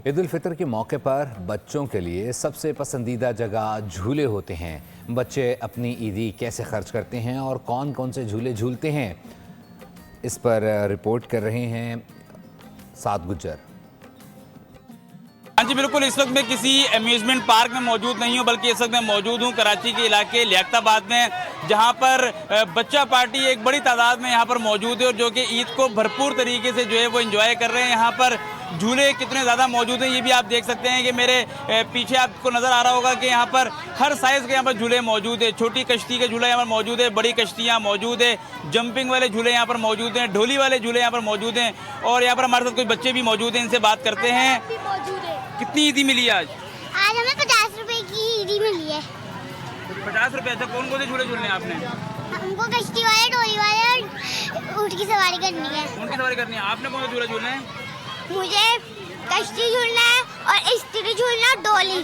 ईद उल फितर के मौके पर बच्चों के लिए सबसे पसंदीदा जगह झूले होते हैं। बच्चे अपनी ईदी कैसे खर्च करते हैं और कौन कौन से झूले झूलते हैं, इस पर रिपोर्ट कर रहे हैं साद गुज्जर। हाँ जी बिल्कुल, इस वक्त मैं किसी अम्यूज़मेंट पार्क में मौजूद नहीं हूँ, बल्कि इस वक्त मैं मौजूद हूँ कराची के इलाके लियाकताबाद में, जहाँ पर बच्चा पार्टी एक बड़ी तादाद में यहाँ पर मौजूद है और जो कि ईद को भरपूर तरीके से जो है वो एंजॉय कर रहे हैं। यहाँ पर झूले कितने ज़्यादा मौजूद हैं ये भी आप देख सकते हैं कि मेरे पीछे आपको नज़र आ रहा होगा कि यहाँ पर हर साइज़ के यहाँ पर झूले मौजूद है। छोटी कश्ती के झूले यहाँ पर मौजूद है, बड़ी कश्तियाँ मौजूद है, जंपिंग वाले झूले यहाँ पर मौजूद हैं, ढोली वाले झूले यहाँ पर मौजूद हैं और यहाँ पर हमारे साथ कुछ बच्चे भी मौजूद हैं, इनसे बात करते हैं। कितनी ईदी मिली है आज? आज हमें 50 रुपए की ईदी मिली है। 50 रुपए? अच्छा, कौन कौन से झूले झूलने हैं आपने? हमको कश्ती वाले, डोली वाले और ऊँट की सवारी करनी है। ऊँट की सवारी करनी है। आपने कौन सा झूला झूलना है? मुझे कश्ती झूलना है और स्त्री झूलना, डोली।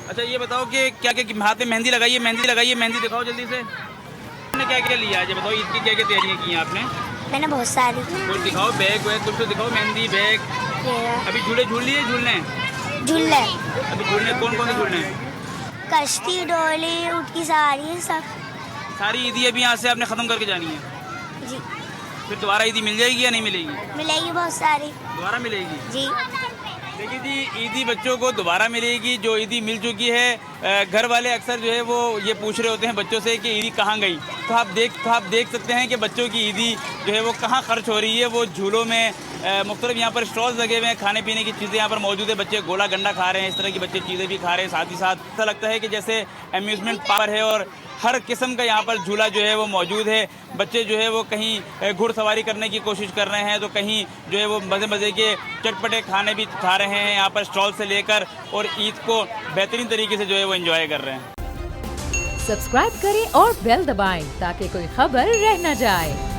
अच्छा, ये बताओ कि क्या क्या हाथ में मेहंदी लगाइए, मेहंदी लगाइए, मेहंदी दिखाओ जल्दी से। आपने क्या क्या लिया आज, ये बताओ, ईद की क्या क्या तैयारियाँ की हैं आपने? मैंने बहुत सारी। कुछ दिखाओ, बैग वैग कुछ तो दिखाओ, मेहंदी, बैग। अभी झूले झूल लिए? झूलने झूले अभी झूलने कौन कौन से झूलने हैं? कश्ती, डोली, ऊँट की सवारी, सब। सारी ईदी अभी यहाँ से आपने ख़त्म करके जानी है? जी। फिर दोबारा ईदी मिल जाएगी या नहीं मिलेगी? मिलेगी बहुत सारी। दोबारा मिलेगी जी। देखिए जी, ईदी बच्चों को दोबारा मिलेगी। जो ईदी मिल चुकी है, घर वाले अक्सर जो है वो ये पूछ रहे होते हैं बच्चों से कि ईदी कहाँ गई। तो आप देख सकते हैं कि बच्चों की ईदी जो है वो कहाँ खर्च हो रही है। वो झूलों में मुख्तलिफ यहाँ पर स्टॉल्स लगे हुए हैं, खाने पीने की चीज़ें यहाँ पर मौजूद है। बच्चे गोला गंडा खा रहे हैं, इस तरह की बच्चे चीज़ें भी खा रहे हैं। साथ ही साथ ऐसा लगता है कि जैसे अम्यूज़मेंट पार्क है और हर किस्म का यहाँ पर झूला जो है वो मौजूद है। बच्चे जो है वो कहीं घुड़सवारी करने की कोशिश कर रहे हैं, तो कहीं जो है वो मज़े मज़े के चटपटे खाने भी खा रहे हैं यहाँ पर स्टॉल से लेकर, और ईद को बेहतरीन तरीके से जो है वो एंजॉय कर रहे हैं। सब्सक्राइब करें और बेल दबाएं ताकि कोई खबर रह न जाए।